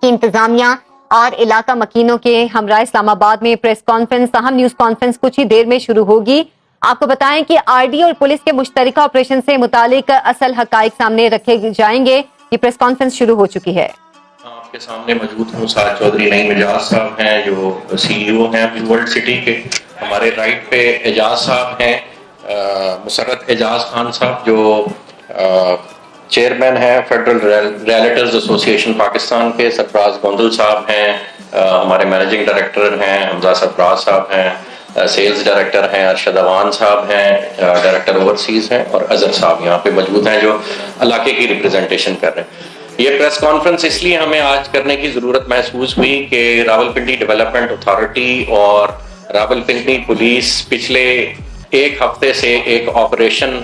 کی انتظامیہ اور علاقہ مکینوں کے ہمراہ اسلام آباد میں پریس کانفرنس، اہم نیوز کانفرنس کچھ ہی دیر میں شروع ہوگی۔ آپ کو بتائیں کہ آر ڈی اور پولیس کے مشترکہ آپریشن سے متعلق اصل حقائق سامنے رکھے جائیں گے۔ یہ پریس کانفرنس شروع ہو چکی ہے۔ آپ کے سامنے موجود ہوں سعد چودھری نعیم اعجاز صاحب ہیں جو سی ای او ہیں بلو ورلڈ سٹی کے۔ ہمارے رائٹ پہ اعجاز صاحب ہیں، مسرت اعجاز خان صاحب جو چیئرمین ہیں فیڈرل ریئلٹرز ایسوسی ایشن پاکستان کے۔ سرفراز گوندل صاحب ہیں، ہمارے مینیجنگ ڈائریکٹر ہیں۔ حمزہ سرفراز صاحب ہیں، سیلز ڈائریکٹر ہیں۔ ارشد اوان صاحب ہیں، ڈائریکٹر اوورسیز ہیں۔ اور اظہر صاحب یہاں پہ موجود ہیں جو علاقے کی ریپرزنٹیشن کر رہے ہیں۔ یہ پریس کانفرنس اس لیے ہمیں آج کرنے کی ضرورت محسوس ہوئی کہ راولپنڈی ڈیولپمنٹ اتھارٹی اور راولپنڈی پولیس پچھلے ایک ہفتے سے ایک آپریشن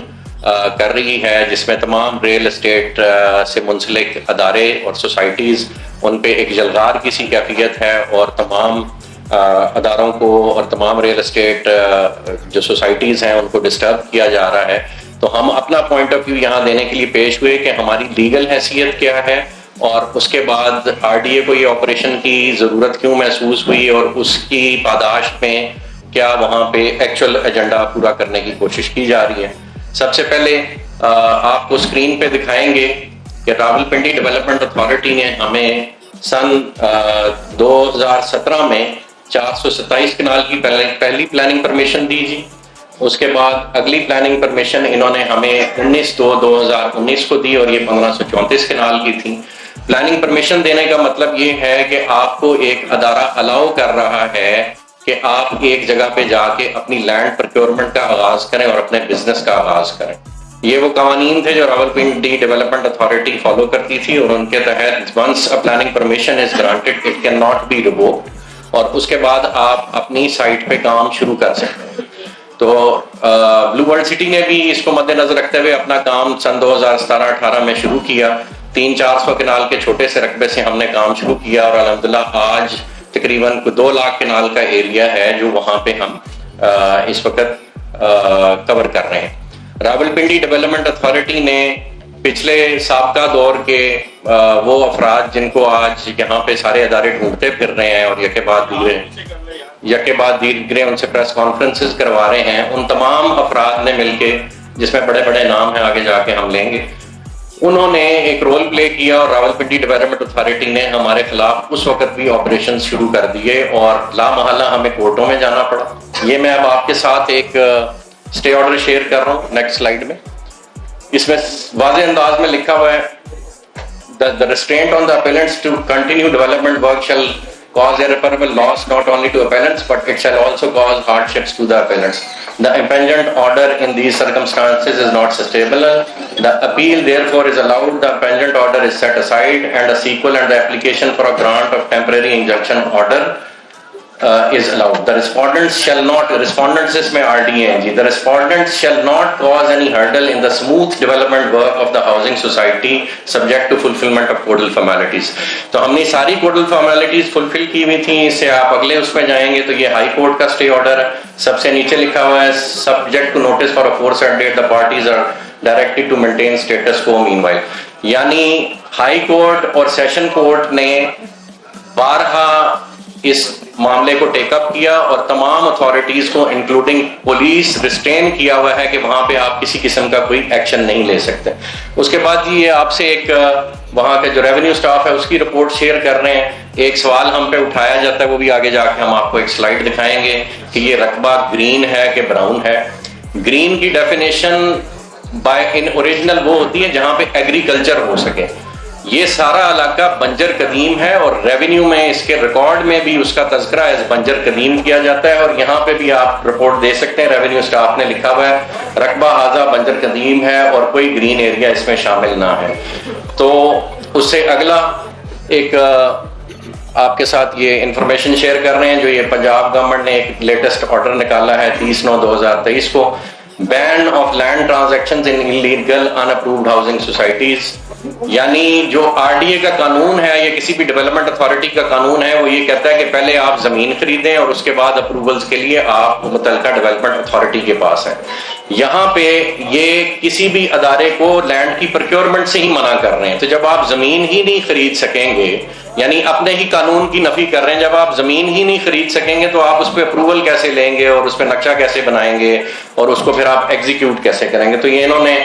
کر رہی ہے جس میں تمام ریل اسٹیٹ سے منسلک ادارے اور سوسائٹیز ان پہ ایک جلغار کی سی کیفیت ہے، اور تمام اداروں کو اور تمام ریل اسٹیٹ جو سوسائٹیز ہیں ان کو ڈسٹرب کیا جا رہا ہے۔ تو ہم اپنا پوائنٹ آف ویو یہاں دینے کے لیے پیش ہوئے کہ ہماری لیگل حیثیت کیا ہے، اور اس کے بعد آر ڈی اے کو یہ آپریشن کی ضرورت کیوں محسوس ہوئی، اور اس کی پاداشت میں کیا وہاں پہ ایکچوئل ایجنڈا پورا کرنے کی کوشش کی جا رہی ہے۔ سب سے پہلے آپ کو اسکرین پہ دکھائیں گے کہ راولپنڈی ڈیولپمنٹ اتھارٹی نے ہمیں سن 2017 میں 427 کنال کی پہلی پلاننگ پرمیشن دی جی۔ اس کے بعد اگلی پلاننگ پرمیشن انہوں نے ہمیں 19/2/2019 کو دی، اور یہ 1534 کنال کی تھی۔ پلاننگ پرمیشن دینے کا مطلب یہ ہے کہ آپ کو ایک ادارہ الاؤ کر رہا ہے کہ آپ ایک جگہ پہ جا کے اپنی لینڈ پروکیورمنٹ کا آغاز کریں اور اپنے بزنس کا آغاز کریں۔ یہ وہ قوانین تھے جو راولپنڈی ڈیولپمنٹ اتھارٹی فالو کرتی تھی، اور ان کے تحت once a planning permission is granted it can not be revoked, اور اس کے بعد آپ اپنی سائٹ پہ کام شروع کر سکتے ہیں۔ تو بلو ورلڈ سٹی نے بھی اس کو مد نظر رکھتے ہوئے اپنا کام سن 2017-18 میں شروع کیا۔ 300-400 کنال کے چھوٹے سے رقبے سے ہم نے کام شروع کیا، اور الحمدللہ آج تقریباً 2 لاکھ کنال کا ایریا ہے جو وہاں پہ ہم اس وقت کور کر رہے ہیں۔ راولپنڈی ڈیولپمنٹ اتھارٹی نے پچھلے سابقہ دور کے وہ افراد جن کو آج یہاں پہ سارے ادارے ڈھونڈتے پھر رہے ہیں اور یکے بعد دیگرے ان سے پریس کانفرنسز کروا رہے ہیں، ان تمام افراد نے مل کے، جس میں بڑے بڑے نام ہیں آگے جا کے ہم لیں گے، انہوں نے ایک رول پلے کیا، اور راولپنڈی ڈیولپمنٹ اتھارٹی نے ہمارے خلاف اس وقت بھی آپریشن شروع کر دیے، اور لا محالہ ہمیں کورٹوں میں جانا پڑا۔ یہ میں اب آپ کے ساتھ ایک اسٹے آرڈر شیئر کر رہا ہوں نیکسٹ سلائیڈ میں۔ اس میں واضح انداز میں لکھا ہوا ہے The restraint on the appellants to continue development work shall cause irreparable loss not only to appellants but it shall also cause hardships to the appellants. The impingement order in these circumstances is not sustainable. The appeal therefore is allowed. The impingement order is set aside and a sequel and the application for a grant of temporary injunction order is allowed. The respondents shall not, respondents اس میں RDA ہیں جی. The respondents shall not cause any hurdle in the smooth development work of the housing society subject to fulfillment of codal formalities. تو ہم نے ساری codal formalities fulfill کی ہوئی تھیں۔ اس سے آپ اگلے اس میں جائیں گے تو یہ ہائی کورٹ کا سٹے آرڈر ہے، سب سے نیچے لکھا ہوا ہے subject to notice for a aforesaid date the parties are directed to maintain status quo meanwhile. یعنی ہائی کورٹ اور سیشن کورٹ نے بارہا اس معاملے کو ٹیک اپ کیا، اور تمام اتھارٹیز کو انکلوڈنگ پولیس ریسٹین کیا ہوا ہے کہ وہاں پہ آپ کسی قسم کا کوئی ایکشن نہیں لے سکتے۔ اس کے بعد یہ آپ سے ایک وہاں کا جو ریونیو سٹاف ہے اس کی رپورٹ شیئر کر رہے ہیں۔ ایک سوال ہم پہ اٹھایا جاتا ہے، وہ بھی آگے جا کے ہم آپ کو ایک سلائیڈ دکھائیں گے کہ یہ رقبہ گرین ہے کہ براؤن ہے۔ گرین کی ڈیفینیشن بائی ان اوریجنل وہ ہوتی ہے جہاں پہ ایگریکلچر ہو سکے۔ یہ سارا علاقہ بنجر قدیم ہے، اور ریونیو میں اس کے ریکارڈ میں بھی اس کا تذکرہ ایز بنجر قدیم کیا جاتا ہے، اور یہاں پہ بھی آپ رپورٹ دے سکتے ہیں، ریونیو سٹاف نے لکھا ہوا ہے رقبہ ہاذا بنجر قدیم ہے اور کوئی گرین ایریا اس میں شامل نہ ہے۔ تو اس سے اگلا ایک آپ کے ساتھ یہ انفارمیشن شیئر کر رہے ہیں جو یہ پنجاب گورنمنٹ نے ایک لیٹسٹ آرڈر نکالا ہے 30/9/2023 کو، ban of land transactions in illegal unapproved housing societies. یعنی جو آر ڈی اے کا قانون ہے یا کسی بھی ڈیولپمنٹ اتھارٹی کا قانون ہے، وہ یہ کہتا ہے کہ پہلے آپ زمین خریدیں اور اس کے بعد اپروولز کے لیے آپ متعلقہ ڈیولپمنٹ اتھارٹی کے پاس ہیں۔ یہاں پہ یہ کسی بھی ادارے کو لینڈ کی پروکیورمنٹ سے ہی منع کر رہے ہیں۔ تو جب آپ زمین ہی نہیں خرید سکیں گے یعنی اپنے ہی قانون کی نفی کر رہے ہیں. جب آپ زمین ہی نہیں خرید سکیں گے تو آپ اس پہ اپروول کیسے لیں گے اور اس پہ نقشہ کیسے بنائیں گے اور اس کو پھر آپ ایگزیکیوٹ کیسے کریں گے؟ تو یہ انہوں نے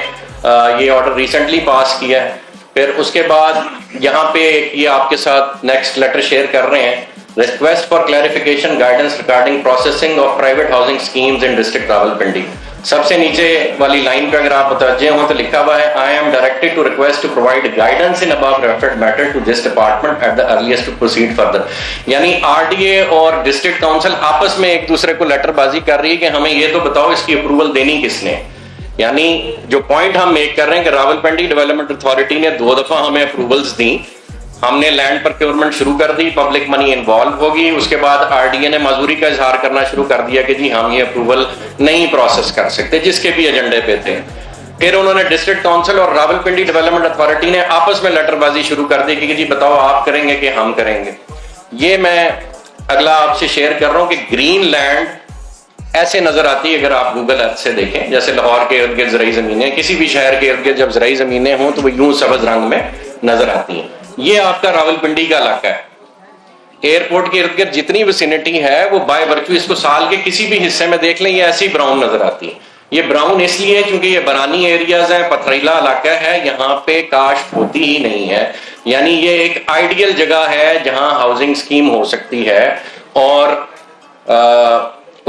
یہ آرڈر ریسنٹلی پاس کیا ہے. پھر اس کے بعد یہاں پہ یہ آپ کے ساتھ نیکسٹ لیٹر شیئر کر رہے ہیں. Request for clarification guidance regarding processing of private housing schemes in district Rawalpindi. سب سے نیچے والی لائن پہ اگر آپ متوجہ ہوں تو لکھا ہوا ہے I am directed to request to provide guidance in above referred matter to this department at the earliest to proceed further. یعنی آر ڈی اے اور ڈسٹرکٹ کاؤنسل آپس میں ایک دوسرے کو لیٹر بازی کر رہی ہے کہ ہمیں یہ تو بتاؤ اس کی اپروول دینی کس نے. یعنی جو پوائنٹ ہم میک کر رہے ہیں کہ راولپنڈی ڈیولپمنٹ اتھارٹی نے 2 دفعہ ہمیں اپروولز دیں, ہم نے لینڈ پروکیورمنٹ شروع کر دی, پبلک منی انوالو ہوگی, اس کے بعد آر ڈی اے نے معذوری کا اظہار کرنا شروع کر دیا کہ جی ہم یہ اپروول نہیں پروسیس کر سکتے جس کے بھی ایجنڈے پہ تھے. پھر انہوں نے ڈسٹرکٹ کاؤنسل اور راولپنڈی ڈیولپمنٹ اتھارٹی نے آپس میں لیٹر بازی شروع کر دی کہ جی بتاؤ آپ کریں گے کہ ہم کریں گے. یہ میں اگلا آپ سے شیئر کر رہا ہوں کہ گرین لینڈ ایسے نظر آتی ہے اگر آپ گوگل ارتھ سے دیکھیں, جیسے لاہور کے ارد گرد زرعی زمینیں, کسی بھی شہر کے ارد گرد جب زرعی زمینیں ہوں تو وہ یوں سبز رنگ میں نظر آتی ہیں. یہ آپ کا راولپنڈی کا علاقہ ہے. ایئرپورٹ کے ارد گرد جتنی وسینٹی ہے وہ بائی ورچو اس کو سال کے کسی بھی حصے میں دیکھ لیں یہ ایسی براؤن نظر آتی ہے. یہ براؤن اس لیے کیونکہ یہ برانی ایریاز ہیں, پتھریلا علاقہ ہے, یہاں پہ کاشت ہوتی ہی نہیں ہے. یعنی یہ ایک آئیڈیل جگہ ہے جہاں ہاؤسنگ سکیم ہو سکتی ہے. اور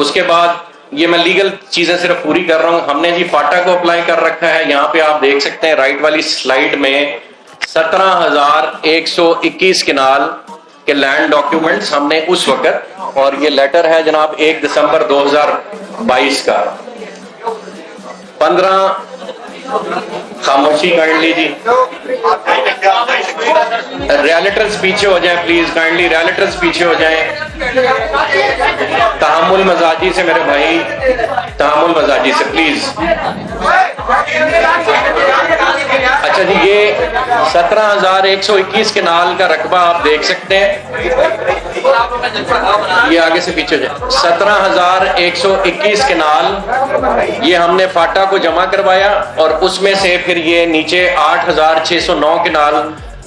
اس کے بعد یہ میں لیگل چیزیں صرف پوری کر رہا ہوں. ہم نے جی فاٹا کو اپلائی کر رکھا ہے. یہاں پہ آپ دیکھ سکتے ہیں رائٹ والی سلائیڈ میں 17,121 کنال کے لینڈ ڈاکیومنٹس ہم نے اس وقت, اور یہ لیٹر ہے جناب 1 دسمبر 2022 کا. 15 خاموشی کائنڈلی جی, ریالٹرز پیچھے ہو جائیں پلیز, کائنڈلی ریالٹرز پیچھے ہو جائیں. تحمل مزاجی سے میرے بھائی, تحمل مزاجی سے پلیز. اچھا جی, یہ 17,121 کنال کا رقبہ آپ دیکھ سکتے ہیں. یہ آگے سے پیچھے جائیں. 17,121 کنال یہ ہم نے فاٹا کو جمع کروایا, اور اس میں سے پھر یہ نیچے 8,609 کنال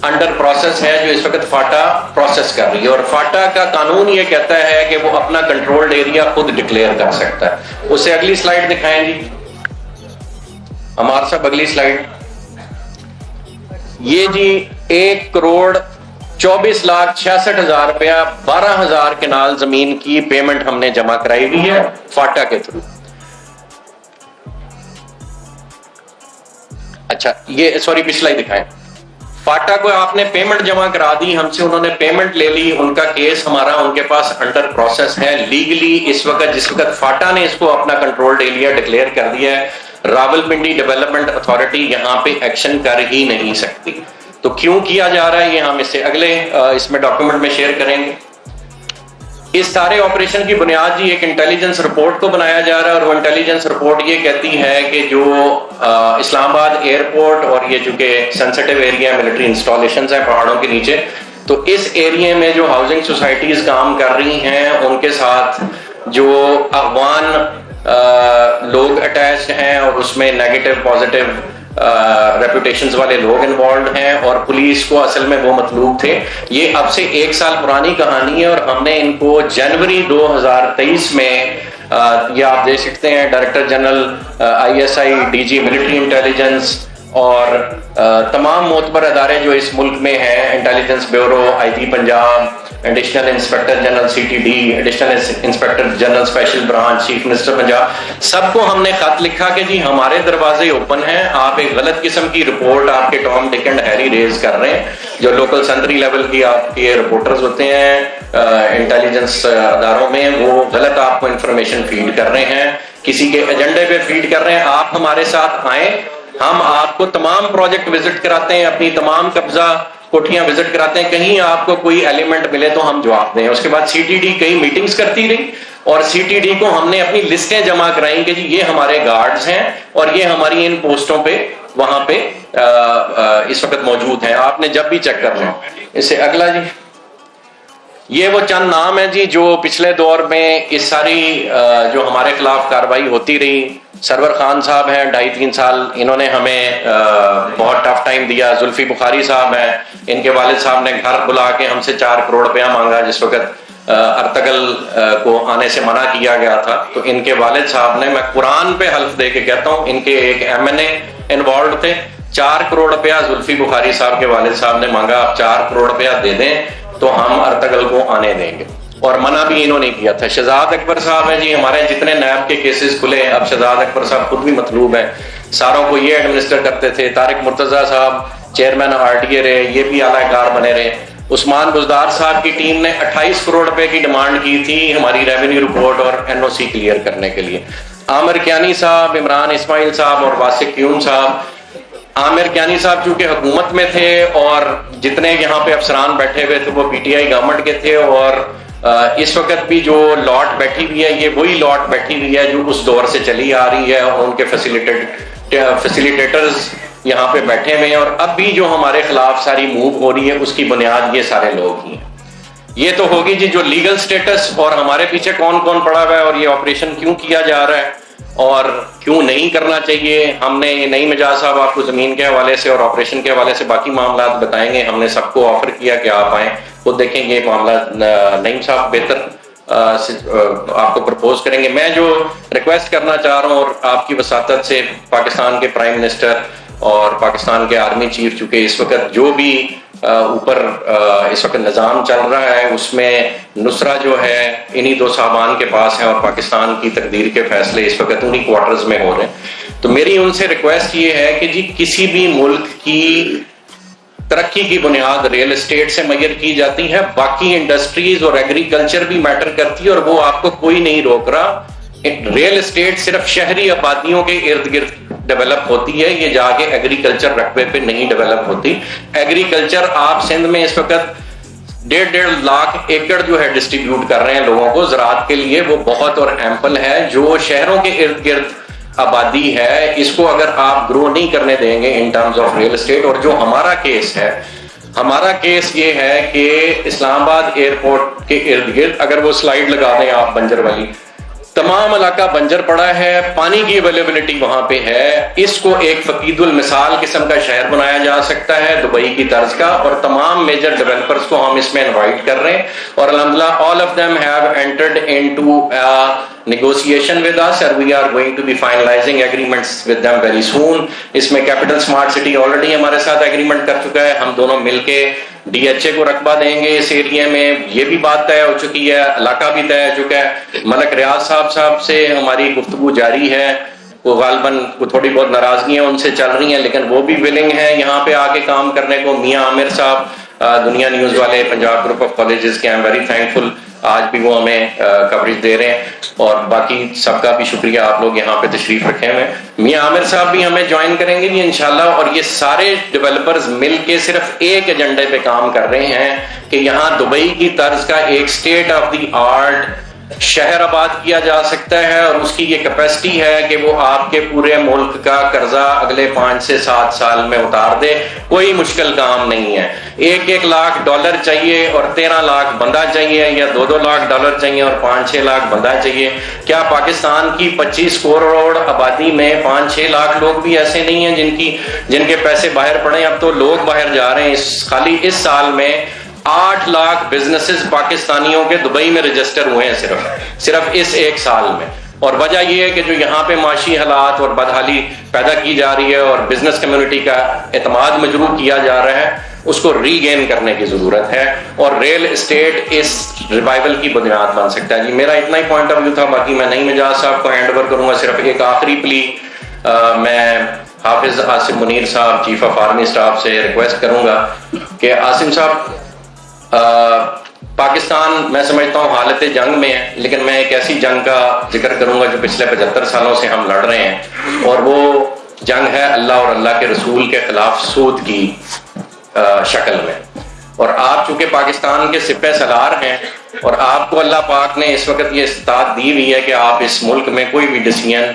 انڈر پروسیس ہے جو اس وقت فاٹا پروسیس کر رہی ہے. اور فاٹا کا قانون یہ کہتا ہے کہ وہ اپنا کنٹرولڈ ایریا خود ڈکلیئر کر سکتا ہے. اسے اگلی سلائیڈ دکھائیں جی ہمارے صاحب, اگلی سلائیڈ. یہ جی 1,24,66,000 روپیہ 12,000 کنال زمین کی پیمنٹ ہم نے جمع کرائی ہوئی ہے فاٹا کے تھرو. اچھا یہ سوری پچھلا ہی دکھائیں. فاٹا کو آپ نے پیمنٹ جمع کرا دی ہم سے, انہوں نے پیمنٹ لے لی, ان کا کیس ہمارا ان کے پاس انڈر پروسیس ہے لیگلی. اس وقت جس وقت فاٹا نے اس کو اپنا کنٹرولڈ ایریا ڈکلیئر کر دیا ہے, راولپنڈی ڈیولپمنٹ اتھارٹی یہاں پہ ایکشن کر ہی نہیں سکتی. تو کیوں کیا جا رہا ہے یہ ہم اس سے اگلے اس میں ڈاکیومنٹ میں شیئر کریں گے. اس سارے آپریشن کی بنیاد جی ایک انٹیلیجنس رپورٹ کو بنایا جا رہا ہے, اور وہ انٹیلیجنس رپورٹ یہ کہتی ہے کہ جو اسلام آباد ایئرپورٹ اور یہ جو کہ سینسٹیو ایریا ملٹری انسٹالیشنز ہیں پہاڑوں کے نیچے, تو اس ایریے میں جو ہاؤسنگ سوسائٹیز کام کر رہی ہیں ان کے ساتھ جو افغان لوگ اٹیچڈ ہیں, اور اس میں نیگیٹو پازیٹیو ریپوٹیشنز والے لوگ انوالوڈ ہیں, اور پولیس کو اصل میں وہ مطلوب تھے. یہ اب سے 1 سال پرانی کہانی ہے, اور ہم نے ان کو جنوری 2023 میں یہ آپ دیکھ سکتے ہیں director general ISI, DG military intelligence اور تمام معتبر ادارے جو اس ملک میں ہیں, intelligence bureau, IG Punjab, additional inspector general CTD, additional inspector general special branch, chief minister Punjab, سب کو ہم نے خط لکھا کہ جی ہمارے دروازے اوپن ہیں. آپ ایک غلط قسم کی رپورٹ آپ کے ٹام ڈک اینڈ ہیری ریز کر رہے ہیں. جو لوکل سنٹری لیول کی آپ کے رپورٹرز ہوتے ہیں انٹیلیجنس اداروں میں, وہ غلط آپ کو انفارمیشن فیڈ کر رہے ہیں, کسی کے ایجنڈے پہ فیڈ کر رہے ہیں. آپ ہمارے ساتھ آئیں, ہم آپ کو تمام پروجیکٹ وزٹ کراتے ہیں, اپنی تمام قبضہ کوٹھیاں وزٹ کراتے ہیں, کہیں آپ کو کوئی ایلیمنٹ ملے تو ہم جواب دیں. اس کے بعد CTD کئی میٹنگز کرتی رہی, اور CTD کو ہم نے اپنی لسٹیں جمع کرائیں کہ جی یہ ہمارے گارڈز ہیں اور یہ ہماری ان پوسٹوں پہ وہاں پہ اس وقت موجود ہیں, آپ نے جب بھی چیک کر لیں. اس سے اگلا جی, یہ وہ چند نام ہیں جی جو پچھلے دور میں اس ساری جو ہمارے خلاف کارروائی ہوتی رہی, سرور خان صاحب ہیں 2.5-3 سال، انہوں نے ہمیں بہت ٹف ٹائم دیا. زلفی بخاری صاحب ہیں، ان کے والد صاحب نے گھر بلا کے ہم سے 4 کروڑ روپیہ مانگا جس وقت ارتگل کو آنے سے منع کیا گیا تھا. تو ان کے والد صاحب نے، میں قرآن پہ حلف دے کے کہتا ہوں، ان کے ایک MNA انوالوڈ تھے، 4 کروڑ روپیہ زلفی بخاری صاحب کے والد صاحب نے مانگا. آپ 4 کروڑ روپیہ دے دیں تو ہم ارتگل کو آنے دیں گے، اور منع بھی انہوں نے کیا تھا. شہزاد اکبر صاحب ہیں جی، ہمارے جتنے نیب کے کیسز کھلے، اب شہزاد اکبر صاحب خود بھی مطلوب ہیں، ساروں کو یہ ایڈمنسٹر کرتے تھے. طارق مرتضیٰ صاحب چیئرمین RTA رہے، یہ بھی اعلی کار بنے رہے. عثمان بزدار صاحب کی ٹیم نے 28 کروڑ روپے کی ڈیمانڈ کی تھی ہماری ریونیو رپورٹ اور NOC کلیئر کرنے کے لیے. عامر کیانی صاحب، عمران اسماعیل صاحب اور واسق کیون صاحب. عامر کیانی صاحب چونکہ حکومت میں تھے اور جتنے یہاں پہ افسران بیٹھے ہوئے تھے وہ PTI گورنمنٹ کے تھے، اور اس وقت بھی جو لاٹ بیٹھی ہوئی ہے یہ وہی لاٹ بیٹھی ہوئی ہے جو اس دور سے چلی آ رہی ہے، اور ان کے فیسیلیٹیٹرز یہاں پہ بیٹھے ہوئے ہیں. اور اب بھی جو ہمارے خلاف ساری موو ہو رہی ہے اس کی بنیاد یہ سارے لوگ ہی ہیں. یہ تو ہوگی جی جو لیگل سٹیٹس اور ہمارے پیچھے کون کون پڑا ہوا ہے اور یہ آپریشن کیوں کیا جا رہا ہے اور کیوں نہیں کرنا چاہیے. ہم نے نعیم اعجاز صاحب آپ کو زمین کے حوالے سے اور آپریشن کے حوالے سے باقی معاملات بتائیں گے. ہم نے سب کو آفر کیا کہ آپ آئیں، خود دیکھیں یہ معاملہ نعیم صاحب بہتر آپ کو پرپوز کریں گے. میں جو ریکویسٹ کرنا چاہ رہا ہوں اور آپ کی وساطت سے پاکستان کے پرائم منسٹر اور پاکستان کے آرمی چیف، چونکہ اس وقت جو بھی اوپر اس وقت نظام چل رہا ہے اس میں نصرہ جو ہے انہی 2 صاحبان کے پاس ہے، اور پاکستان کی تقدیر کے فیصلے اس وقت انہی کوارٹرز میں ہو رہے ہیں. تو میری ان سے ریکویسٹ یہ ہے کہ جی کسی بھی ملک کی ترقی کی بنیاد ریل اسٹیٹ سے میئر کی جاتی ہے، باقی انڈسٹریز اور ایگریکلچر بھی میٹر کرتی ہے، اور وہ آپ کو کوئی نہیں روک رہا. ریل اسٹیٹ صرف شہری آبادیوں کے ارد گرد ڈیولپ ہوتی ہے، یہ جا کے ایگریکلچر رقبے پہ نہیں ڈیولپ ہوتی. ایگریکلچر آپ سندھ میں اس وقت 1.5 لاکھ ایکڑ جو ہے ڈسٹریبیوٹ کر رہے ہیں لوگوں کو زراعت کے لیے، وہ بہت اور ایمپل ہے. جو شہروں کے ارد گرد آبادی ہے اس کو اگر آپ گرو نہیں کرنے دیں گے in terms of real estate. اور جو ہمارا کیس ہے، ہمارا کیس یہ ہے کہ اسلام آباد ایئرپورٹ کے ارد گرد اگر وہ سلائیڈ لگا دیں آپ بنجر والی، تمام علاقہ بنجر پڑا ہے، پانی کی اویلیبلٹی وہاں پہ ہے. اس کو ایک فقید المثال قسم کا شہر بنایا جا سکتا ہے دبئی کی طرز کا، اور تمام میجر ڈیولپرز کو ہم اس میں انوائٹ کر رہے ہیں. اور الحمدللہ all of them have entered into negotiation with us and we are going to be finalizing agreements with them very soon. اس میں کیپٹل اسمارٹ سٹی آلریڈی ہمارے ساتھ ایگریمنٹ کر چکا ہے، ہم دونوں مل کے DHA کو رقبہ دیں گے اس ایریا میں، یہ بھی بات طے ہو چکی ہے، علاقہ بھی طے ہو چکا ہے. ملک ریاض صاحب سے ہماری گفتگو جاری ہے، وہ غالباً تھوڑی بہت ناراضگیاں ان سے چل رہی ہیں لیکن وہ بھی ولنگ ہیں یہاں پہ آ کے کام کرنے کو. میاں عامر صاحب دنیا نیوز والے پنجاب گروپ آف کالجز کے، آئی ایم ویری تھینکفل، آج بھی وہ ہمیں کوریج دے رہے ہیں. اور باقی سب کا بھی شکریہ، آپ لوگ یہاں پہ تشریف رکھے ہوئے. میاں عامر صاحب بھی ہمیں جوائن کریں گے جی انشاءاللہ. اور یہ سارے ڈیولپرز مل کے صرف ایک ایجنڈے پہ کام کر رہے ہیں کہ یہاں دبئی کی طرز کا ایک سٹیٹ آف دی آرٹ شہر آباد کیا جا سکتا ہے، اور اس کی یہ کیپیسٹی ہے کہ وہ آپ کے پورے ملک کا قرضہ اگلے 5 سے 7 سال میں اتار دے. کوئی مشکل کام نہیں ہے. 1 لاکھ ڈالر چاہیے اور 13 لاکھ بندہ چاہیے، یا 2 لاکھ ڈالر چاہیے اور 5-6 لاکھ بندہ چاہیے. کیا پاکستان کی 25 کروڑ آبادی میں 5-6 لاکھ لوگ بھی ایسے نہیں ہیں جن کے پیسے باہر پڑے؟ اب تو لوگ باہر جا رہے ہیں. خالی اس سال میں 8 لاکھ بزنسز پاکستانیوں کے دبئی میں رجسٹر ہوئے ہیں صرف اس 1 سال میں. اور وجہ یہ ہے کہ جو یہاں پہ معاشی حالات اور بدحالی پیدا کی جا رہی ہے اور بزنس کمیونٹی کا اعتماد مجروح کیا جا رہا ہے، اس کو ری گین کرنے کی ضرورت ہے، اور ریل اسٹیٹ اس ریوائول کی بنیاد بن سکتا ہے. جی میرا اتنا ہی پوائنٹ آف ویو تھا، باقی میں نعیم اعجاز صاحب کو ہینڈ اوور کروں گا. صرف ایک آخری پلی میں حافظ عاصم منیر صاحب چیف آف آرمی اسٹاف سے ریکویسٹ کروں گا کہ عاصم صاحب، پاکستان میں سمجھتا ہوں حالت جنگ میں ہے، لیکن میں ایک ایسی جنگ کا ذکر کروں گا جو پچھلے 75 سالوں سے ہم لڑ رہے ہیں، اور وہ جنگ ہے اللہ اور اللہ کے رسول کے خلاف سود کی شکل میں. اور آپ چونکہ پاکستان کے سپہ سالار ہیں اور آپ کو اللہ پاک نے اس وقت یہ استطاعت دی ہوئی ہے کہ آپ اس ملک میں کوئی بھی ڈیسیژن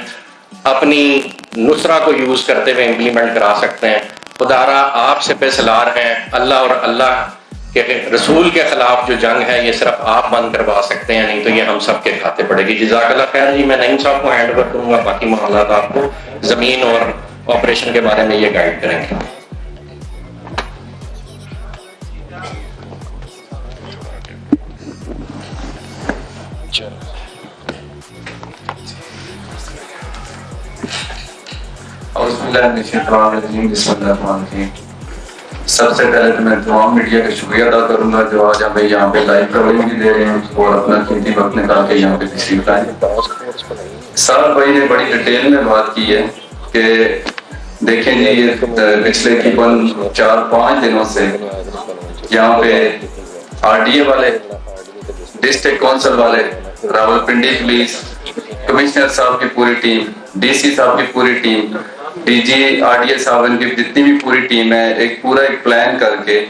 اپنی نصرہ کو یوز کرتے ہوئے امپلیمنٹ کرا سکتے ہیں. خدا را آپ سپہ سالار ہیں، اللہ اور اللہ کہ رسول کے خلاف جو جنگ ہے یہ صرف آپ بند کروا سکتے ہیں, نہیں تو یہ ہم سب کے کھاتے پڑے گی. جزاک اللہ خیر جی. میں نعیم صاحب کو ہینڈ اوور کروں گا, باقی معاملات آپ کو زمین اور آپریشن کے بارے میں یہ گائیڈ کریں گے. سب سے پہلے تو میں تمام میڈیا کا شکریہ ادا کروں گا جو آج ہمیں یہاں پہ لائیو کوریج بھی دے رہے ہیں اور اپنا قیمتی وقت نکال کے یہاں پہ تشریف لائیں. صاحب بھائی نے بڑی ڈیٹیل میں بات کی ہے کہ دیکھیں جی یہ پچھلے تقریباً 4-5 دنوں سے یہاں پہ RDA والے, ڈسٹرکٹ کونسل والے, راولپنڈی پولیس, کمشنر صاحب کی پوری ٹیم, DC صاحب کی پوری ٹیم, DG RDA صاحب ان کی جتنی بھی پوری ٹیم ہے, ایک پلان کر کے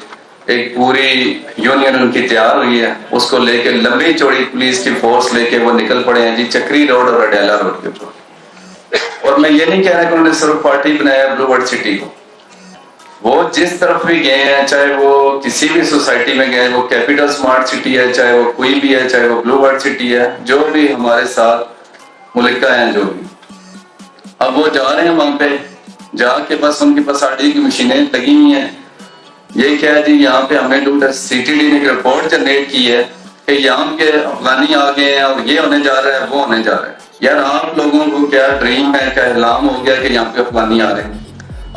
ایک پوری یونین ان کی تیار ہوئی ہے. اس کو لے کے لمبی چوڑی پولیس کی فورس لے کے وہ نکل پڑے ہیں جی چکری روڈ اور اڈیالہ روڈ کے اوپر. اور میں یہ نہیں کہہ رہا کہ انہوں نے صرف پارٹی بنایا بلو ورڈ سٹی کو, وہ جس طرف بھی گئے ہیں, چاہے وہ کسی بھی سوسائٹی میں گئے, وہ کیپیٹل سمارٹ سٹی ہے, چاہے وہ کوئی بھی ہے, چاہے وہ بلو ورڈ سٹی ہے, جو بھی ہمارے ساتھ ملکہ ہیں جو بھی, اب وہ جا رہے ہیں وہاں پہ جا کے بس ان کے پاس RDA کی مشینیں لگی ہوئی ہیں. یہ کیا ہے جی یہاں پہ ہم نے CTD نے ایک رپورٹ جنریٹ کی ہے کہ یہاں کے افغانی آ گئے ہیں اور یہ ہونے جا رہا ہے, وہ ہونے جا رہا ہے. یار آپ لوگوں کو کیا ڈریم ہے, کیا اعلام ہو گیا کہ یہاں پہ افغانی آ رہے ہیں؟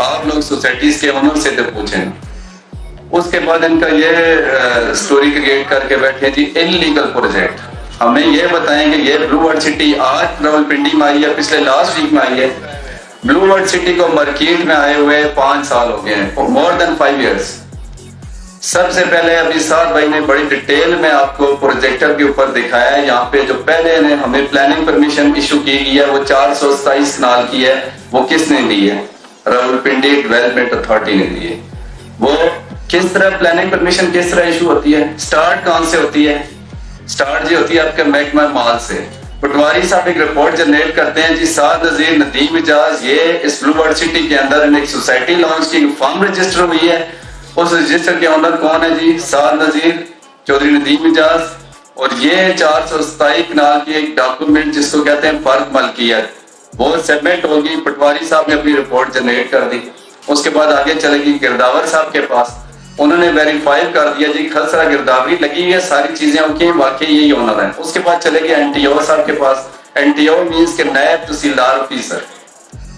آپ لوگ سوسائٹیز کے اونر سے تو پوچھیں. اس کے بعد ان کا یہ سٹوری کریٹ کر کے بیٹھے جی انلیگل پروجیکٹ. ہمیں یہ بتائیں کہ یہ بلو ورڈ سٹی آج راولپنڈی میں آئی ہے, پچھلے لاسٹ ویک میں آئی ہے. بلو ورڈ سٹی کو مارکیٹ میں آئے ہوئے 5 سال ہو گئے ہیں, مور دین 5 ایئرس. سب سے پہلے ابھی سعد بھائی نے بڑی ڈیٹیل میں آپ کو پروجیکٹر کے اوپر دکھایا ہے. یہاں پہ جو پہلے نے ہمیں پلاننگ پرمیشن ایشو کی گئی ہے وہ 427 کنال کی ہے, وہ کس نے دی ہے؟ راولپنڈی ڈیولپمنٹ اتھارٹی نے دی ہے. وہ کس طرح پلاننگ پرمیشن کس طرح ایشو ہوتی ہے؟ سٹارٹ کہاں سے ہوتی ہے؟ سٹارٹ جی ہوتی ہے آپ کے محکمہ مال سے. پٹواری صاحب ایک رپورٹ جنریٹ کرتے ہیں جی سعد نذیر ندیم اجاز یہ اس بلو ورڈ سٹی کے اندر ایک سوسائٹی لانچ کی, فارم رجسٹر ہوئی ہے. اس رجسٹر کے اندر کون ہے جی؟ سعد نذیر, چودھری ندیم اجاز, اور یہ 427 کنال کی ایک ڈاکومنٹ جس کو کہتے ہیں فرد ملکیت, وہ سبمٹ ہوگی. پٹواری صاحب نے اپنی رپورٹ جنریٹ کر دی. اس کے بعد آگے چلے گی گرداور صاحب کے پاس, انہوں نے ویریفائی کر دیا جی خسرہ گرداوری لگی ہوئی ہے, ساری چیزیں اوکے, واقعی یہی اونر ہیں. اس کے بعد چلے گی NTO صاحب کے پاس. NTO مینس کہ نائب تحصیلدار آفیسر,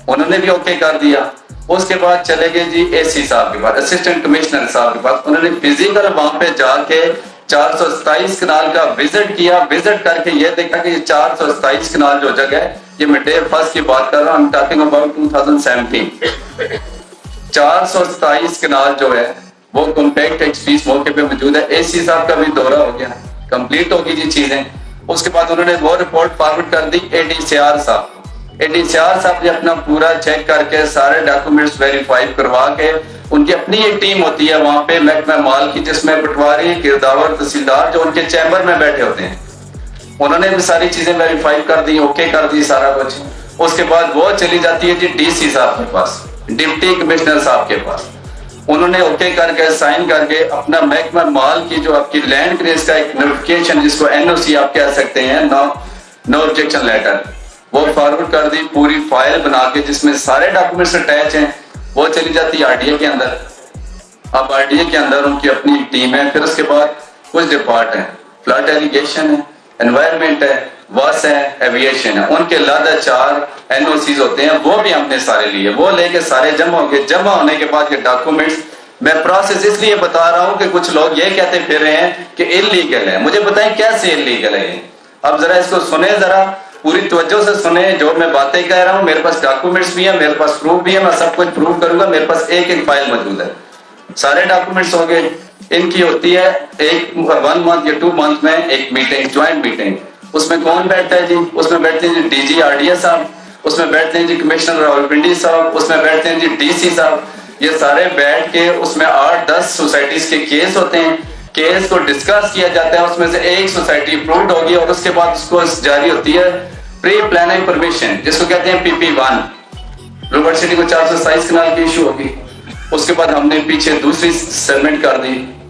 انہوں نے بھی اوکے کر دیا. اس کے بعد چلے گئے جی AC صاحب کے پاس, اسسٹنٹ کمشنر صاحب کے پاس. انہوں نے فزیکل وہاں پہ جا کے 427 کنال کا وزٹ کیا. وزٹ کر کے یہ دیکھا کہ یہ 427 کنال جو جگہ ہے, یہ میں ڈے فرسٹ کی بات کر رہا ہوں, ٹاکنگ اباؤٹ 2017. 427 کنال جو ہے وہ کمپیکٹ ایکسپیس موقع پہ موجود ہے. AC صاحب کا بھی دورہ ہو گیا, کمپلیٹ ہوگی جی چیزیں. اس کے بعد انہوں نے وہ رپورٹ فارورڈ کر دی ADCR صاحب. ADCR صاحب نے اپنا پورا چیک کر کے سارے ڈاکومنٹس ویریفائی کروا کے, ان کی اپنی ایک ٹیم ہوتی ہے وہاں پہ محکمہ مال کی, جس میں پٹواری, گرداور, تحصیلدار جو ان کے چیمبر میں بیٹھے ہوتے ہیں, انہوں نے بھی ساری چیزیں ویریفائی کر دی, اوکے کر دی سارا کچھ. اس کے بعد وہ چلی جاتی ہے جی DC صاحب کے پاس, ڈپٹی کمشنر صاحب کے پاس. انہوں نے اوکے کر کے سائن کر کے اپنا محکمہ مال کی جو آپ کی لینڈ کلیئرنس کا ایک نوٹیفیکیشن جس کو NOC آپ کہہ سکتے ہیں, نو آبجیکشن لیٹر, وہ فارورڈ کر دی. پوری فائل بنا کے جس میں سارے ڈاکومنٹس اٹیچ ہیں, وہ چلی جاتی ہے RDA کے اندر. اب RDA کے اندر ان کی اپنی ٹیم ہے. پھر اس کے بعد کچھ ڈپارٹ ہیں, فلڈ ایریگیشن ہے, انوائرمنٹ ہے, واس ہے, ایویشن ہے. ان کے علیحدہ 4 NOCs ہوتے ہیں, وہ بھی ہم نے سارے لیے. وہ لے کے سارے جمع ہو گئے. جمع ہونے کے بعد یہ ڈاکومنٹس, میں پروسیس اس لیے بتا رہا ہوں کہ کچھ لوگ یہ کہتے پھر رہے ہیں کہ انلیگل ہے. مجھے بتائیں کیسے انلیگل ہے. اب ذرا اس کو سنیں, ذرا پوری توجہ سے سنیں. جو میں باتیں کہہ رہا ہوں, میرے پاس ڈاکومنٹس بھی ہیں, میرے پاس پروف بھی ہے, میں سب کچھ پروف کروں گا. میرے پاس ایک فائل موجود ہے, سارے ڈاکومنٹس ہو گئے. ان کی ہوتی ہے ایک 1 منتھ یا 2 منتھ میں ایک میٹنگ, جوائنٹ میٹنگ. اس میں کون بیٹھتا ہے جی؟ اس میں بیٹھتے ہیں جی DG RDA صاحب, اس میں بیٹھتے ہیں جی کمشنر راولپنڈی صاحب, اس میں بیٹھتے ہیں جی DC صاحب. یہ سارے بیٹھ کے اس میں 8-10 سوسائٹیز کے کیس ہوتے ہیں. کیس کو ڈسکس کیا جاتا ہے. اس میں سے ایک سوسائٹی اپرووڈ ہوگی اور اس کے بعد اس کو جاری ہوتی ہے پری پلاننگ پرمیشن, جس کو کہتے ہیں PP1. بلو ورڈ سٹی کو 427 کنال کی ایشو ہوگی. اس کے بعد ہم نے پیچھے دوسری سبمٹ کر دی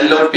LOP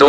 2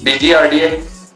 DG RDA,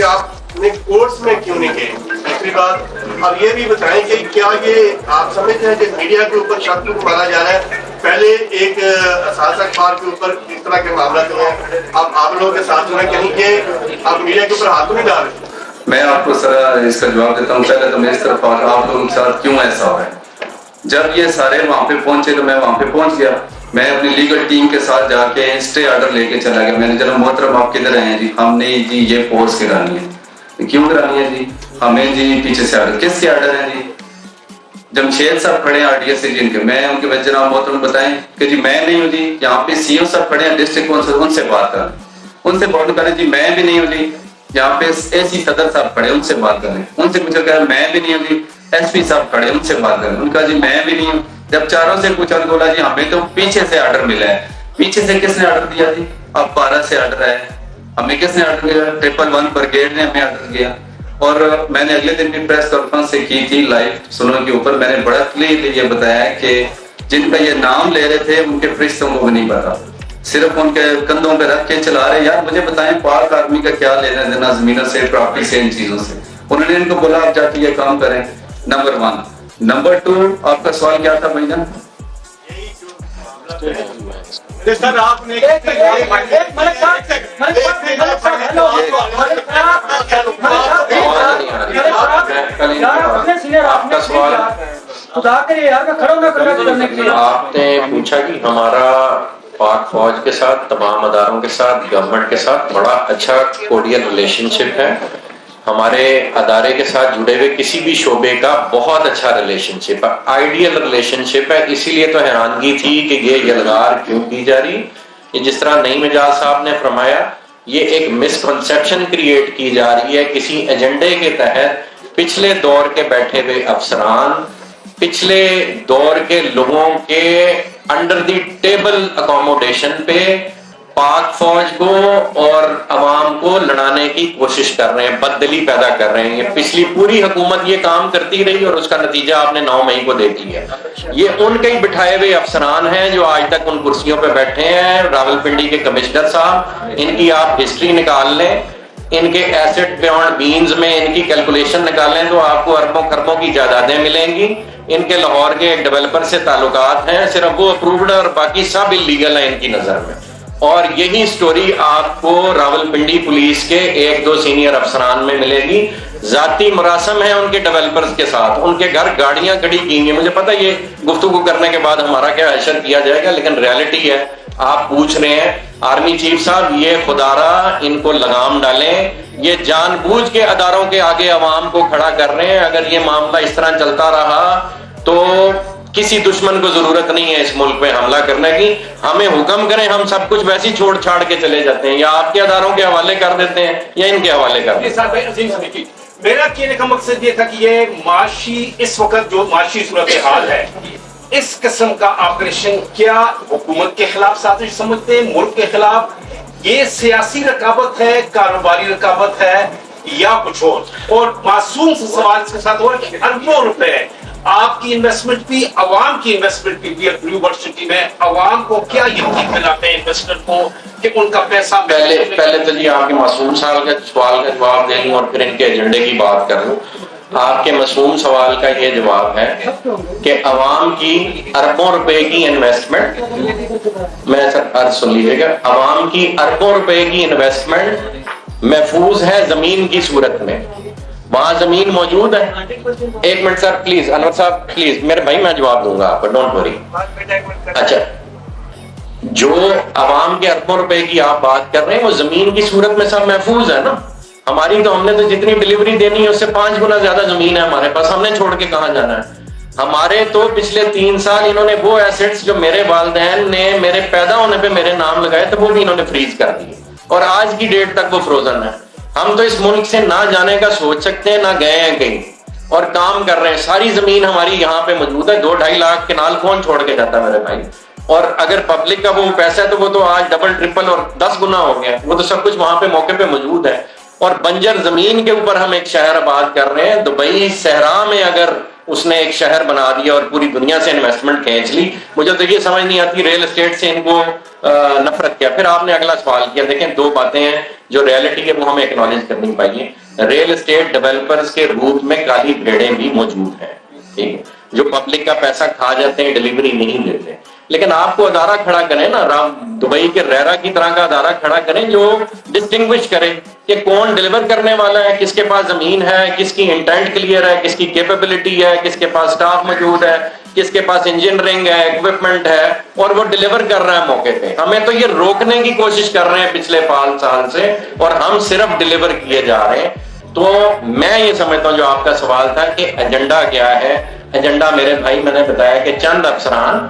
کہ آپ نے کورس میں کیوں نہیں گئے؟ دوسری بات اب یہ بھی بتائیں کہ کیا یہ آپ سمجھتے ہیں کہ میڈیا کے اوپر شک مارا جا رہا ہے؟ پہلے ایک اساتذہ اخبار کے اوپر اس طرح کے معاملات جو ہیں اب آپ لوگوں کے ساتھ جو ہے کہیں کہ آپ میڈیا کے اوپر ہاتھ نہیں ڈال رہے؟ میں آپ کو سر اس کا جواب دیتا ہوں. پہلے تو میں اس طرف آپ لوگوں کے ساتھ کیوں ایسا ہوا ہے. جب یہ سارے وہاں پہ پہنچے تو میں وہاں پہ پہنچ گیا. میں اپنی لیگل ٹیم کے ساتھ جا کے اسٹے آرڈر لے کے چلا گیا. میں نے چلو محترم آپ کدھر آئے ہیں جی؟ ہم نے جی یہ فورس گرانی ہے. کیوں گرانی ہے جی؟ ہمیں جی پیچھے سے آرڈر. کس کے آرڈر ہیں جی؟ جمشید صاحب کھڑے ہیں آر ڈی ایس سے جن کے. میں ان کے جناب محترم بتائیں کہ جی میں نہیں ہوں جی. یہاں پہ سی او صاحب کھڑے ہیں ڈسٹرکٹ کونسل, ان سے بات کریں. ان سے بات کریں جی میں بھی نہیں ہوں جی. یہاں پہ اے سی صدر صاحب کھڑے, ان سے بات کریں. ان سے پوچھا کہ میں بھی نہیں ہوں جی. ایس پی صاحب کھڑے, ان سے بات کریں. ان کا جی میں بھی نہیں ہوں. جب چاروں سے پوچھا تو بولا جی ہمیں تو پیچھے سے آرڈر ملا ہے. پیچھے سے کس نے آرڈر دیا جی؟ اب 12 سے آرڈر ہے. ہمیں کس نے آرڈر دیا؟ 111 بریگیڈ نے ہمیں آرڈر دیا. اور میں نے اگلے دن بھی پریس کانفرنس سے کی تھی لائیو سنو کے اوپر. میں نے بڑا کلیئرلی یہ بتایا کہ جن کا یہ نام لے رہے تھے ان کے فرشتوں کو بھی نہیں پتا, صرف ان کے کندھوں پہ رکھ کے چلا رہے. یار مجھے بتائیں پاک آدمی کا کیا لینا دینا زمینوں سے, پراپرٹی سے, ان چیزوں سے. انہوں نے ان کو بولا آپ جا کے یہ کام کریں. نمبر 1. نمبر 2 آپ کا سوال کیا تھا بھائی جان؟ سر آپ نے آپ نے پوچھا کہ ہمارا پاک فوج کے ساتھ, تمام اداروں کے ساتھ, گورنمنٹ کے ساتھ بڑا اچھا کوڈیل ریلیشن شپ ہے. ہمارے ادارے کے ساتھ جڑے ہوئے کسی بھی شعبے کا بہت اچھا ریلیشن شپ ہے, آئیڈیل ریلیشن شپ ہے. اسی لیے تو حیرانگی تھی کہ یہ یلغار کیوں کی جا رہی. یہ جس طرح نعیم اعجاز صاحب نے فرمایا, یہ ایک مسکنسیپشن کریٹ کی جا رہی ہے کسی ایجنڈے کے تحت. پچھلے دور کے بیٹھے ہوئے افسران, پچھلے دور کے لوگوں کے انڈر دی ٹیبل اکوموڈیشن پہ پاک فوج کو اور عوام کو لڑانے کی کوشش کر رہے ہیں, بددلی پیدا کر رہے ہیں. یہ پچھلی پوری حکومت یہ کام کرتی رہی اور اس کا نتیجہ آپ نے 9 مئی کو دیکھ لیا. یہ ان کے ہی بٹھائے ہوئے افسران ہیں جو آج تک ان کرسیوں پہ بیٹھے ہیں. راولپنڈی کے کمشنر صاحب, ان کی آپ ہسٹری نکال لیں, ان کے ایسٹ بیونڈ بینز میں ان کی کیلکولیشن نکالیں تو آپ کو اربوں خربوں کی جائیدادیں ملیں گی. ان کے لاہور کے ڈیولپر سے تعلقات ہیں, صرف وہ اپرووڈ اور باقی سب انلیگل ہیں ان کی نظر میں. اور یہی سٹوری آپ کو راولپنڈی پولیس کے 1-2 سینئر افسران میں ملے گی. ذاتی مراسم ہیں ان کے ڈیولپرز کے ساتھ, ان کے گھر گاڑیاں کھڑی کی ہیں. مجھے پتہ یہ گفتگو کرنے کے بعد ہمارا کیا حشر کیا جائے گا, لیکن ریالٹی ہے. آپ پوچھ رہے ہیں آرمی چیف صاحب, یہ خدارا ان کو لگام ڈالیں. یہ جان بوجھ کے اداروں کے آگے عوام کو کھڑا کر رہے ہیں. اگر یہ معاملہ اس طرح چلتا رہا تو کسی دشمن کو ضرورت نہیں ہے اس ملک پہ حملہ کرنے کی. ہمیں حکم کریں, ہم سب کچھ ویسے ہی چھوڑ چھاڑ کے چلے جاتے ہیں, یا آپ کے اداروں کے حوالے کر دیتے ہیں یا ان کے حوالے کر دیتے ہیں. میرا کہنے کا مقصد یہ تھا کہ یہ معاشی اس وقت جو معاشی صورتحال ہے, اس قسم کا آپریشن کیا حکومت کے خلاف سازش سمجھتے ہیں, ملک کے خلاف؟ یہ سیاسی رقابت ہے, کاروباری رقابت ہے یا کچھ اور معصوم سے سوال اس کے ساتھ ہو رہا ہے کہ اربوں روپے آپ کی انویسٹمنٹ بھی, عوام کی انویسٹمنٹ بھی یونیورسٹی میں عوام کو کیا یقین دلاتے ہیں انویسٹر کو کہ ان کا پیسہ پہلے تو جی آپ کے معصوم صاحب کے سوال کا جواب دے لوں اور پھر ان کے ایجنڈے کی بات کر لوں. آپ کے معصوم سوال کا یہ جواب ہے کہ عوام کی اربوں روپے کی انویسٹمنٹ, میں سر عرض سن لیجیے گا, عوام کی اربوں روپے کی انویسٹمنٹ محفوظ ہے زمین کی صورت میں. وہاں زمین موجود ہے. 1 منٹ سر پلیز, انور صاحب پلیز, میرے بھائی میں جواب دوں گا آپ کو, ڈونٹ وری. اچھا, جو عوام کے اربوں روپے کی آپ بات کر رہے ہیں وہ زمین کی صورت میں سب محفوظ ہے نا. ہماری تو, ہم نے تو جتنی ڈلیوری دینی ہے اس سے 5 گنا زیادہ زمین ہے ہمارے پاس, ہم نے چھوڑ کے کہاں جانا ہے. ہمارے تو پچھلے 3 سال انہوں نے وہ ایسٹس جو میرے والدین نے میرے پیدا ہونے پہ میرے نام لگائے تھے وہ بھی انہوں نے فریز کر دیے اور آج کی ڈیٹ تک وہ فروزن ہے. ہم تو اس ملک سے نہ جانے کا سوچ سکتے ہیں, نہ گئے ہیں کہیں اور کام کر رہے ہیں. ساری زمین ہماری یہاں پہ موجود ہے. 2-2.5 لاکھ کنال کون چھوڑ کے جاتا ہے میرے بھائی. اور اگر پبلک کا وہ پیسہ ہے تو وہ تو آج ڈبل ٹرپل اور 10 گنا ہو گیا. وہ تو سب کچھ وہاں پہ موقع پہ موجود ہے. اور بنجر زمین کے اوپر ہم ایک شہر آباد کر رہے ہیں. دبئی صحرا میں اگر اس نے ایک شہر بنا دیا اور پوری دنیا سے انویسٹمنٹ کھینچ لی. مجھے تو یہ سمجھ نہیں آتی ریئل اسٹیٹ سے ان کو نفرت کیا. پھر آپ نے اگلا سوال کیا, دیکھیں دو باتیں ہیں جو ریئلٹی ہے وہ ہمیں ایکنالج کرنی پائیے. ریئل اسٹیٹ ڈیولپرز کے روپ میں کالی بھیڑیں بھی موجود ہیں, ٹھیک ہے, جو پبلک کا پیسہ کھا جاتے ہیں, ڈیلیوری نہیں دیتے. لیکن آپ کو ادارہ کھڑا کریں نا, دبئی کے ریرا کی طرح کا ادارہ کھڑا کریں جو ڈسٹنگوش کرے کہ کون ڈیلیور کرنے والا ہے, کس کے پاس زمین ہے, کس کی انٹینٹ کلیئر ہے, کس کی کیپیبلٹی ہے, کس کے پاس سٹاف موجود ہے, کس کے پاس انجینئرنگ ہے, اکوپمنٹ ہے, اور وہ ڈیلیور کر رہا ہے موقع پہ. ہمیں تو یہ روکنے کی کوشش کر رہے ہیں پچھلے 5 سال سے, اور ہم صرف ڈیلیور کیے جا رہے ہیں. تو میں یہ سمجھتا ہوں جو آپ کا سوال تھا کہ ایجنڈا کیا ہے, ایجنڈا میرے بھائی میں نے بتایا کہ چند افسران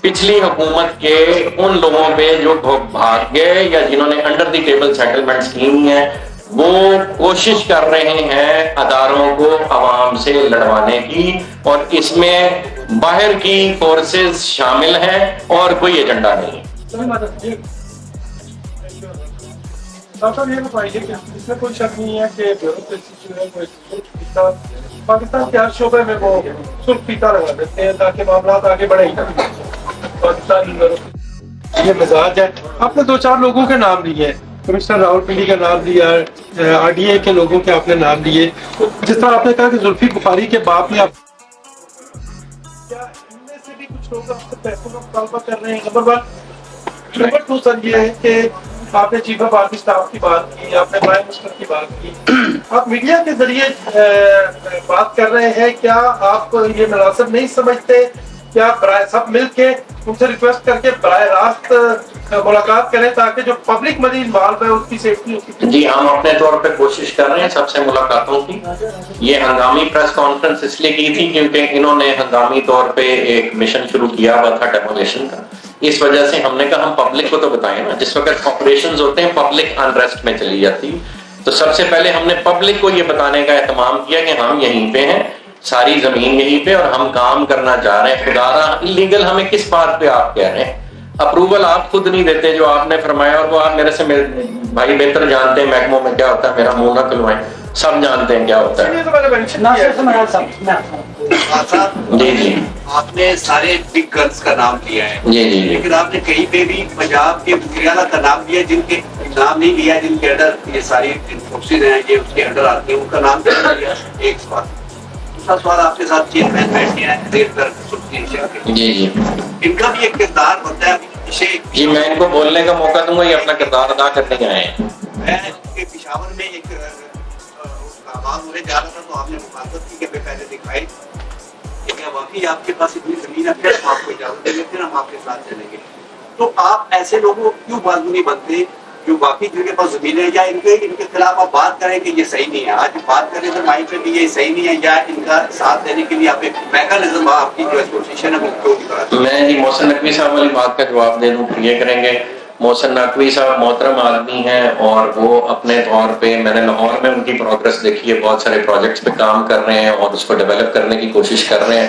پچھلی حکومت کے ان لوگوں پہ جو بھاگ گئے یا جنہوں نے انڈر دی ٹیبل سیٹلمنٹس کی ہیں, وہ کوشش کر رہے ہیں اداروں کو عوام سے لڑوانے کی, اور اس میں باہر کی فورسز شامل ہیں اور کوئی ایجنڈا نہیں. صاحب یہ بتائیے کہ اس میں کوئی شک نہیں ہے کہ بیوروکریسی جو ہے وہ پاکستان کے ہر شعبے میں وہ سرخ فیتا لگا دیتے ہیں تاکہ معاملات آگے بڑھے ہی نہ. پاکستان یہ مزاج ہے. آپ نے 2-4 لوگوں کے نام لیے ہیں, کمشنر راولپنڈی کا نام لیا, RDA کے لوگوں کے آپ نے نام لیے, جس طرح آپ نے کہا کہ زلفی بخاری کے باپ نے آپ, کیا ان میں سے بھی کچھ لوگ آپ سے پیسوں کا مطالبہ کر رہے ہیں؟ نمبر 2 سر یہ ہے کہ آپ نے چیف آف آرمی اسٹاف کی بات کی, آپ نے پرائم منسٹر کی بات کی, آپ میڈیا کے ذریعے بات کر رہے ہیں, کیا آپ یہ مناسب نہیں سمجھتے کہ آپ سب مل کے ان سے ریکویسٹ کر کے براہ راست ملاقات کریں تاکہ جو پبلک منی انوالو ہے اس کی سیفٹی ہو؟ جی, ہم اپنے طور پہ کوشش کر رہے ہیں سب سے ملاقاتوں کی. یہ ہنگامی پریس کانفرنس اس لیے کی تھی کیونکہ انہوں نے ہنگامی طور پہ ایک مشن شروع کیا ہوا تھا ڈیمولیشن کا. اس وجہ سے ہم نے کہا ہم پبلک کو تو بتائیں نا, جس وقت آپریشنز ہوتے ہیں پبلک انریسٹ میں چلی جاتی, تو سب سے پہلے ہم نے پبلک کو یہ بتانے کا اہتمام کیا کہ ہم یہیں پہ ہیں, ساری زمین یہیں پہ, اور ہم کام کرنا چاہ رہے ہیں. خدا رہا اللیگل ہمیں کس بات پہ آپ کہہ رہے ہیں, اپروول آپ خود نہیں دیتے جو آپ نے فرمایا, اور وہ آپ میرے سے بھائی بہتر جانتے ہیں محکموں میں کیا ہوتا ہے, میرا منہ نہ کھلوائیں, سب جانتے ہیں کیا ہوتا ہے. جی جی, آپ نے سارے بگ گنز کا نام لیا ہے, جی جی, لیکن آپ نے کہیں پہ بھی پنجاب کے وزیر اعلیٰ کا نام لیا جن کے نام نہیں لیا, جن کے انڈر یہ ساری فورسز ہیں, یہ اس کے انڈر آتی ہیں, ان کا نام نہیں لیا. ایک سوال. دوسرا سوال, آپ کے ساتھ چیئرمین بیٹھے ہیں جی جی, ان کا بھی ایک کردار ہوتا ہے. جی میں ان کو بولنے کا موقع دوں گا, یہ اپنا کردار ادا کرنے آئے ہیں. میں پشاور میں ایک آواز ہونے جا رہا تھا تو آپ نے مخالفت کی کہ پہلے دکھائی کہ واقعی آپ کے پاس اتنی زمین ہے, پھر ہم آپ کو اجازت دیں گے, پھر ہم آپ کے ساتھ چلیں گے. تو آپ ایسے لوگوں کو کیوں بازو نہیں بنتے جو واقعی جن کے پاس زمینیں, یا ان کے خلاف آپ بات کریں کہ یہ صحیح نہیں ہے, آج بات کریں تو مائک پہ بھی یہ صحیح نہیں ہے, یا ان کا ساتھ دینے کے لیے آپ ایک میکانزم آپ کی جو ایسوسیشن ہے وہ کیوں نہیں کرا؟ میں جی محسن نقوی صاحب والی بات کا جواب دے دوں, یہ کریں گے. محسن نقوی صاحب محترم آدمی ہیں, اور وہ اپنے طور پہ, میں نے لاہور میں ان کی پروگرس دیکھی ہے, بہت سارے پروجیکٹس پہ کام کر رہے ہیں اور اس کو ڈیولپ کرنے کی کوشش کر رہے ہیں.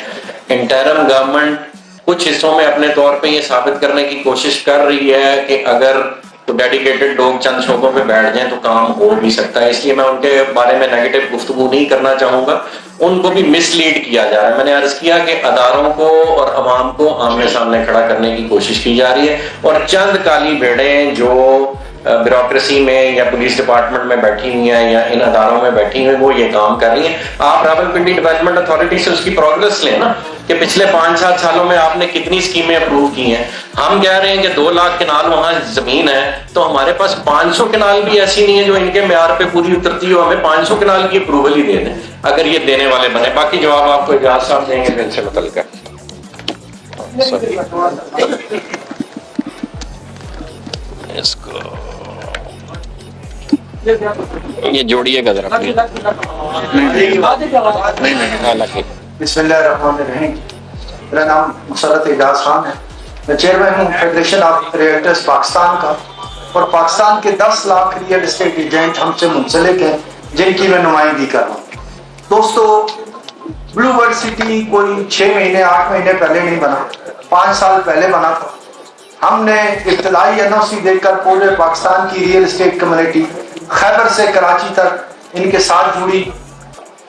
انٹرم گورنمنٹ کچھ حصوں میں اپنے طور پہ یہ ثابت کرنے کی کوشش کر رہی ہے کہ اگر تو ڈیڈیکیٹڈ لوگ چند شعبوں پہ بیٹھ جائیں تو کام ہو بھی سکتا ہے. اس لیے میں ان کے بارے میں نیگیٹو گفتگو نہیں کرنا چاہوں گا. ان کو بھی مس لیڈ کیا جا رہا ہے. میں نے عرض کیا کہ اداروں کو اور عوام کو آمنے سامنے کھڑا کرنے کی کوشش کی جا رہی ہے, اور چند کالی بھیڑیں جو بیوروکریسی میں یا پولیس ڈپارٹمنٹ میں بیٹھی ہوئی ہیں یا ان اداروں میں بیٹھی ہوئی ہیں وہ یہ کام کر رہی ہیں. آپ راولپنڈی ڈیولپمنٹ اتھارٹی سے اس کی پروگرس لیں نا, کہ پچھلے 5-7 سالوں میں آپ نے کتنی اسکیمیں اپروو کی ہیں. ہم کہہ رہے ہیں کہ 2 لاکھ کنال وہاں زمین ہے, تو ہمارے پاس 500 کنال بھی ایسی نہیں ہے جو ان کے معیار پہ پوری اترتی ہو, ہمیں 500 کنال کی اپروول ہی دے دیں اگر یہ دینے والے بنے. باقی جواب آپ کو اجاز صاحب دیں گے ان سے متعلق ہے. اس کو یہ جوڑیے گا ذرا. بسم اللہ الرحمن الرحیم. میرا نام مسرت اعجاز خان ہے, میں چیئرمین ہوں فیڈریشن آف ریئلٹرز پاکستان کا, اور پاکستان کے 10 لاکھ ریئل اسٹیٹ ایجنٹ ہم سے منسلک ہیں جن کی میں نمائندگی کر رہا ہوں. دوستو, بلو ورلڈ سٹی کوئی 6 مہینے 8 مہینے پہلے نہیں بنا, 5 سال پہلے بنا تھا. ہم نے ابتدائی NOC دے کر پورے پاکستان کی ریئل اسٹیٹ کمیونٹی خیبر سے کراچی تک ان کے ساتھ جڑی,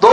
2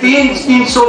300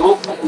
2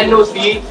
NOC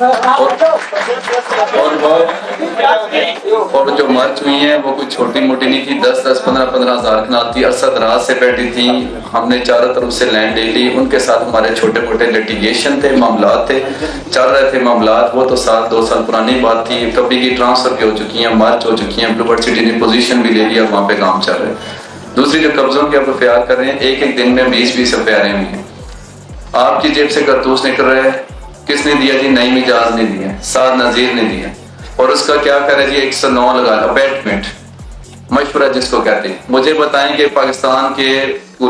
اور جو مرچ ہوئی ہیں وہ کوئی چھوٹی موٹی نہیں تھی, 10-10, 15-15 ہزار کنال تھی. ارسد رات سے بیٹھی تھی, ہم نے چاروں طرف سے لینڈ لے لی. ان کے ساتھ ہمارے چھوٹے موٹے لٹیگیشن تھے, معاملات تھے, چل رہے تھے معاملات. وہ تو 2 سال پرانی بات تھی. کبھی کی ٹرانسفر بھی ہو چکی ہیں, مرچ ہو چکی ہیں, بلو برڈ سٹی نے پوزیشن بھی لے لیا, وہاں پہ کام چل رہا ہے. دوسری جو قبضوں کی آپ FIR کر رہے ہیں, ایک دن میں 20-20 FIR ہوئی ہیں. آپ کی جیب سے کارتوس نکل رہے ہیں, کس نے دیا جی؟ نعیم اجاز نے دیا, سعد نذیر نے دیا. اور اس کا کیا کرے جی؟ 109 لگا ابیٹمنٹ, مشورہ جس کو کہتے ہیں. مجھے بتائیں کہ پاکستان کے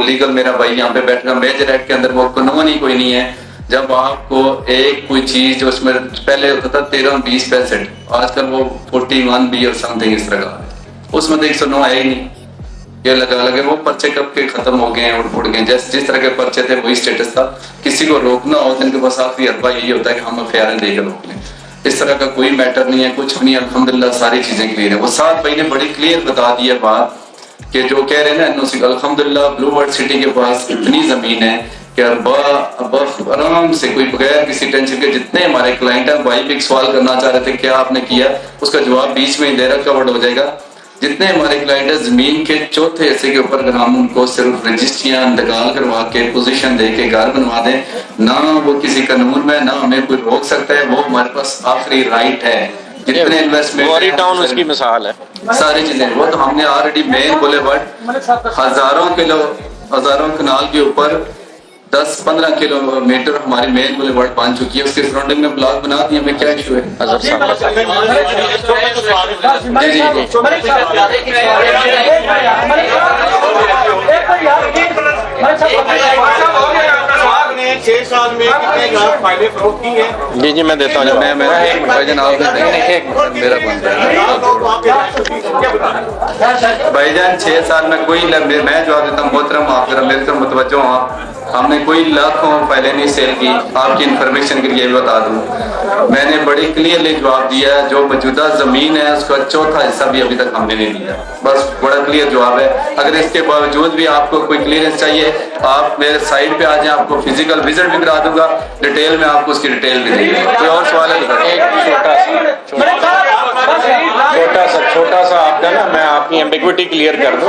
لیگل, میرا بھائی یہاں پہ بیٹھ گا, میجر ایکٹ کے اندر وہ قانون ہی کوئی نہیں ہے. جب آپ کو ایک کوئی چیز جو اس میں پہلے ہوتا تھا 13-20%, آج کل وہ 41 بھی اور سم تھنگ اس طرح کا, اس میں تو 109 ہے ہی نہیں. یہ لگا لگے وہ پرچے کب کے ختم ہو گئے ہیں, اڑ گئے. جس طرح کے پرچے تھے وہی سٹیٹس تھا. کسی کو روکنا ہو تو ان کے پاس آخری اربا یہی ہوتا ہے کہ ہم FIR دے کر روک لیں. اس طرح کا کوئی میٹر نہیں ہے, کچھ نہیں. الحمدللہ ساری چیزیں کلیئر ہیں. وہ سعد بھائی نے بڑی کلیئر بتا دی ہے بات کہ جو کہہ رہے ہیں نا NOC, الحمدللہ بلو برڈ سٹی کے پاس اتنی زمین ہے کہ اربا آرام سے کوئی بغیر کسی ٹینشن کے. جتنے ہمارے کلائنٹ ہیں, بھائی بھی ایک سوال کرنا چاہ رہے تھے کیا آپ نے کیا, اس کا جواب بیچ میں ہی دے رہا, کورڈ ہو جائے گا. جتنے ہمارے کلائنٹ ہیں زمین کے چوتھے حصے کے اوپر اگر ہم ان کو صرف رجسٹریاں انتقال کروا کے پوزیشن دے کے گھر بنوا دیں, نہ وہ کسی قانون میں نہ ہمیں کوئی روک سکتا ہے. وہ ہمارے پاس آخری رائٹ ہے. جتنے انویسٹمنٹ ٹاؤن اس کی مثال ہے, ساری چیزیں وہ تو ہم نے آلریڈی مین بولے بٹ ہزاروں کنال کے اوپر 10-15 کلومیٹر ہماری مین بولے بٹ بن چکی ہے. اس کے سراؤنڈنگ میں بلاک بنا دیے, ہمیں کیا ایشو ہے؟ جی جی میں دیتا ہوں. بھائی جان 6 سال میں کوئی میں جواب دیتا ہوں محترم, آپ ذرا میرے طرف متوجہ ہوں. آپ ہم نے کوئی لاکھوں فائلیں نہیں سیل کی. آپ کی انفارمیشن کے لیے بھی بتا دوں, میں نے بڑی کلیئرلی جواب دیا ہے. جو موجودہ زمین ہے اس کا چوتھا حصہ بھی ابھی تک ہم نے نہیں دیا. بس بڑا کلیئر جواب ہے. اگر اس کے باوجود بھی آپ کو کوئی کلیئرنس چاہیے, آپ میرے سائٹ پہ آ جائیں, آپ کو فزیکل وزٹ بھی کرا دوں گا, ڈیٹیل میں آپ کو اس کی ڈیٹیل بھی دیں گے. کوئی اور سوال ہے؟ چھوٹا سا آپ کا نا, میں آپ کی ایمبیگوٹی کلیئر کر دوں,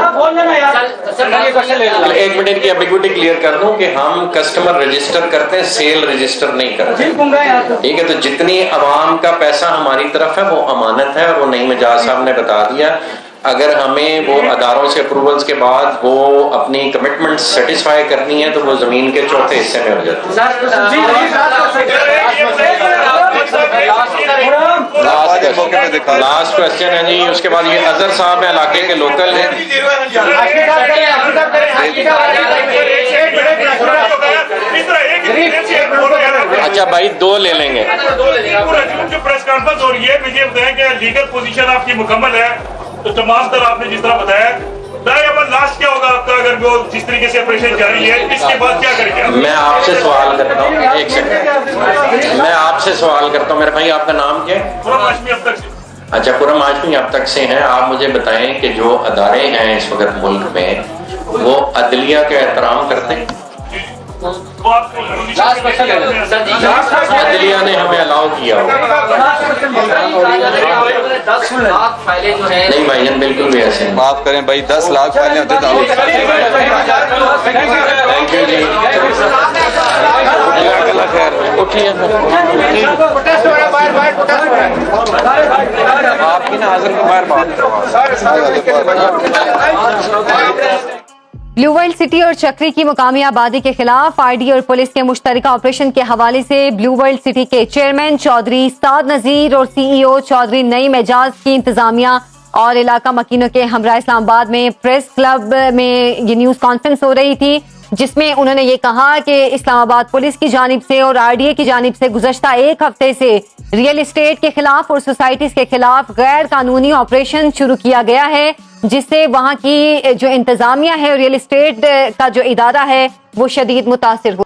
1 منٹ کی ایمبیگوٹی کلیئر کر دوں کہ ہم کسٹمر رجسٹر کرتے ہیں, سیل رجسٹر نہیں کرتے. ٹھیک ہے, تو جتنی عوام کا پیسہ ہماری طرف ہے وہ امانت ہے, اور وہ نعیم اجاز صاحب نے بتا دیا. اگر ہمیں وہ اداروں سے اپروولز کے بعد وہ اپنی کمٹمنٹ سیٹسفائی کرنی ہے تو وہ زمین کے چوتھے حصے میں ہو جاتی ہے. لاسٹ کوشچن ہے جی. اس کے بعد یہ اظہر صاحب ہیں, علاقے کے لوکل ہیں. اچھا بھائی 2 لے لیں گے. پریس کانفرنس اور یہ مجھے بتائیں کہ لیگل پوزیشن آپ کی مکمل ہے تو تمام طرح آپ نے جس طرح بتایا, لاسٹ کیا ہوگا آپ کا اگر وہ جس طریقے سے آپریشن جاری ہے, اس کے بعد کیا کریں گے؟ میں آپ سے سوال کرتا ہوں, 1 سیکنڈ, میں آپ سے سوال کرتا ہوں. میرے بھائی آپ کا نام کیا ہے؟ پورا ہاشمی اب تک سے. اچھا پورا ہاشمی اب تک سے ہیں. آپ مجھے بتائیں کہ جو ادارے ہیں اس وقت ملک میں وہ عدلیہ کا احترام کرتے ہیں؟ عدلیہ نے ہمیں الاؤ کیا ہو. نہیں بھائی جان بالکل بھی ایسے نہیں. معاف کریں بھائی, 10 لاکھ فائلیں ہوتے تو تھینک یو جی. آپ کی نا حاضر کو باہر بات بلو ورلڈ سٹی اور چکری کی مقامی آبادی کے خلاف RD اور پولیس کے مشترکہ آپریشن کے حوالے سے بلو ورلڈ سٹی کے چیئرمین چودھری سعد نذیر اور CEO چودھری نعیم اجاز کی انتظامیہ اور علاقہ مکینوں کے ہمراہ اسلام آباد میں پریس کلب میں یہ نیوز کانفرنس ہو رہی تھی, جس میں انہوں نے یہ کہا کہ اسلام آباد پولیس کی جانب سے اور RDA کی جانب سے گزشتہ 1 ہفتے سے ریئل اسٹیٹ کے خلاف اور سوسائٹیز کے خلاف غیر قانونی آپریشن شروع کیا گیا ہے, جس سے وہاں کی جو انتظامیہ ہے اور ریئل اسٹیٹ کا جو ادارہ ہے وہ شدید متاثر ہوا.